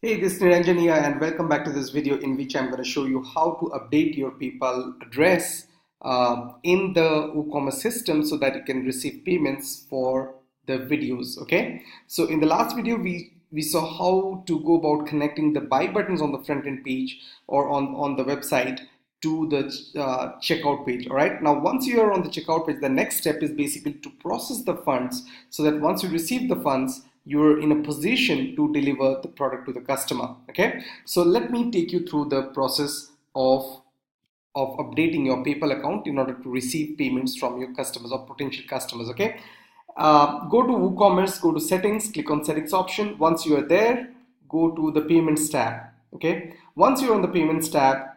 Hey, this is Niranjan here and welcome back to this video in which I'm going to show you how to update your PayPal address in the WooCommerce system so that you can receive payments for the videos. Okay, so in the last video we saw how to go about connecting the buy buttons on the front end page or on the website to the checkout page. All right, now once you are on the checkout page, the next step is basically to process the funds so that once you receive the funds, you're in a position to deliver the product to the customer. Okay, so let me take you through the process of updating your PayPal account in order to receive payments from your customers or potential customers. Okay, go to WooCommerce, go to settings, click on settings option. Once you are there, go to the payments tab. Okay, once you're on the payments tab,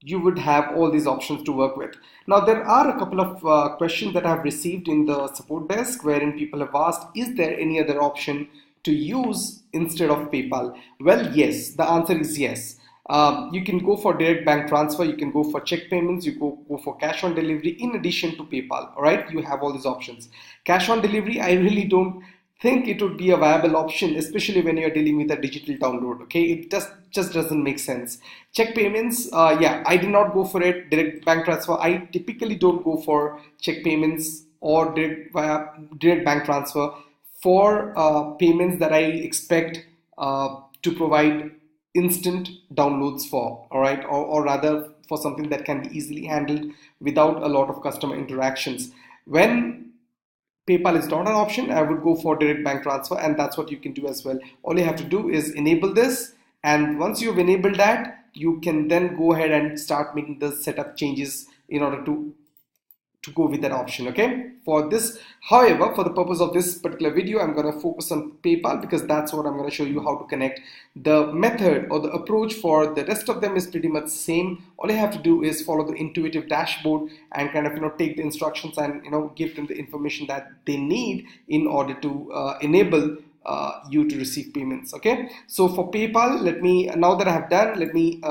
you would have all these options to work with. Now there are a couple of questions that I've received in the support desk wherein people have asked, is there any other option to use instead of PayPal? Well, yes, the answer is yes. You can go for direct bank transfer, you can go for check payments, you go for cash on delivery in addition to PayPal. All right, you have all these options. Cash on delivery, I really don't think it would be a viable option, especially when you're dealing with a digital download. Okay, it just doesn't make sense. Check payments, yeah, I did not go for it. Direct bank transfer, I typically don't go for check payments or direct bank transfer for payments that I expect to provide instant downloads for. All right, or rather for something that can be easily handled without a lot of customer interactions. When PayPal is not an option, I would go for direct bank transfer, and that's what you can do as well. All you have to do is enable this, and once you've enabled that, you can then go ahead and start making the setup changes in order to go with that option. Okay, for this, however, for the purpose of this particular video, I'm going to focus on PayPal because that's what I'm going to show you how to connect. The method or the approach for the rest of them is pretty much same. All you have to do is follow the intuitive dashboard and kind of take the instructions and give them the information that they need in order to enable you to receive payments. Okay, so for PayPal, let me, now that I have done, let me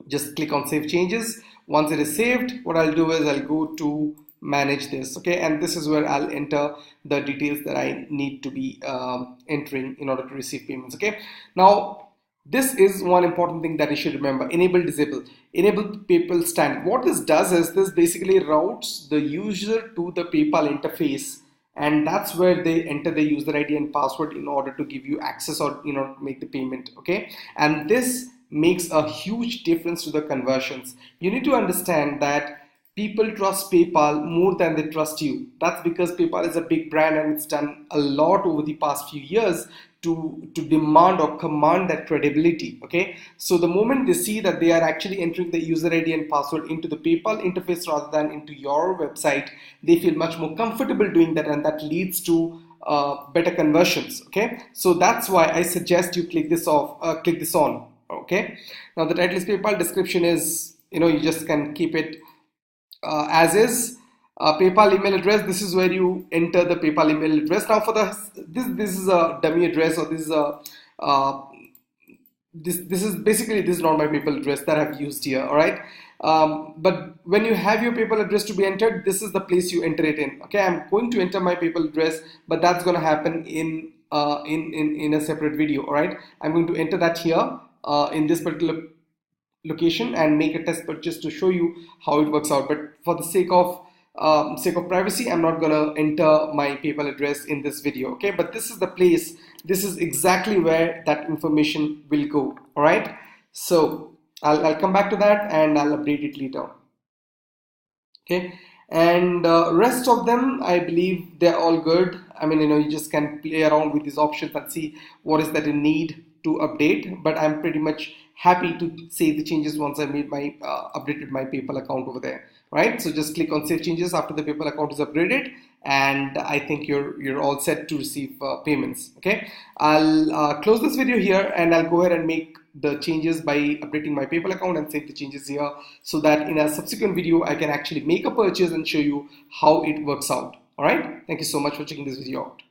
just click on save changes. Once it is saved, what I'll do is I'll go to manage this. Okay, and this is where I'll enter the details that I need to be entering in order to receive payments. Okay, now this is one important thing that you should remember: enable, disable. Enable PayPal standard. What this does is this basically routes the user to the PayPal interface, and that's where they enter the user ID and password in order to give you access or make the payment. Okay, and this makes a huge difference to the conversions. You need to understand that people trust PayPal more than they trust you. That's because PayPal is a big brand and it's done a lot over the past few years to demand or command that credibility. Okay, so the moment they see that they are actually entering the user ID and password into the PayPal interface rather than into your website, they feel much more comfortable doing that, and that leads to better conversions. Okay, so that's why I suggest you click this on. Okay, now the title is PayPal, description is you just can keep it as is. PayPal email address, this is where you enter the PayPal email address. Now for this is a dummy address, or this is a this is basically, this is not my PayPal address that I've used here. All right, but when you have your PayPal address to be entered, this is the place you enter it in. Okay, I'm going to enter my PayPal address, but that's going to happen in a separate video. All right, I'm going to enter that here in this particular location and make a test purchase to show you how it works out. But for the sake of privacy, I'm not gonna enter my PayPal address in this video. Okay, but this is the place, this is exactly where that information will go. All right, so I'll come back to that and I'll update it later. Okay, and rest of them, I believe they're all good. I mean, you just can play around with these options and see what is that you need to update, but I'm pretty much happy to save the changes once I made my updated my PayPal account over there. Right, so just click on save changes after the PayPal account is upgraded, and I think you're all set to receive payments. Okay, I'll close this video here and I'll go ahead and make the changes by updating my PayPal account and save the changes here, so that in a subsequent video I can actually make a purchase and show you how it works out. All right, thank you so much for checking this video out.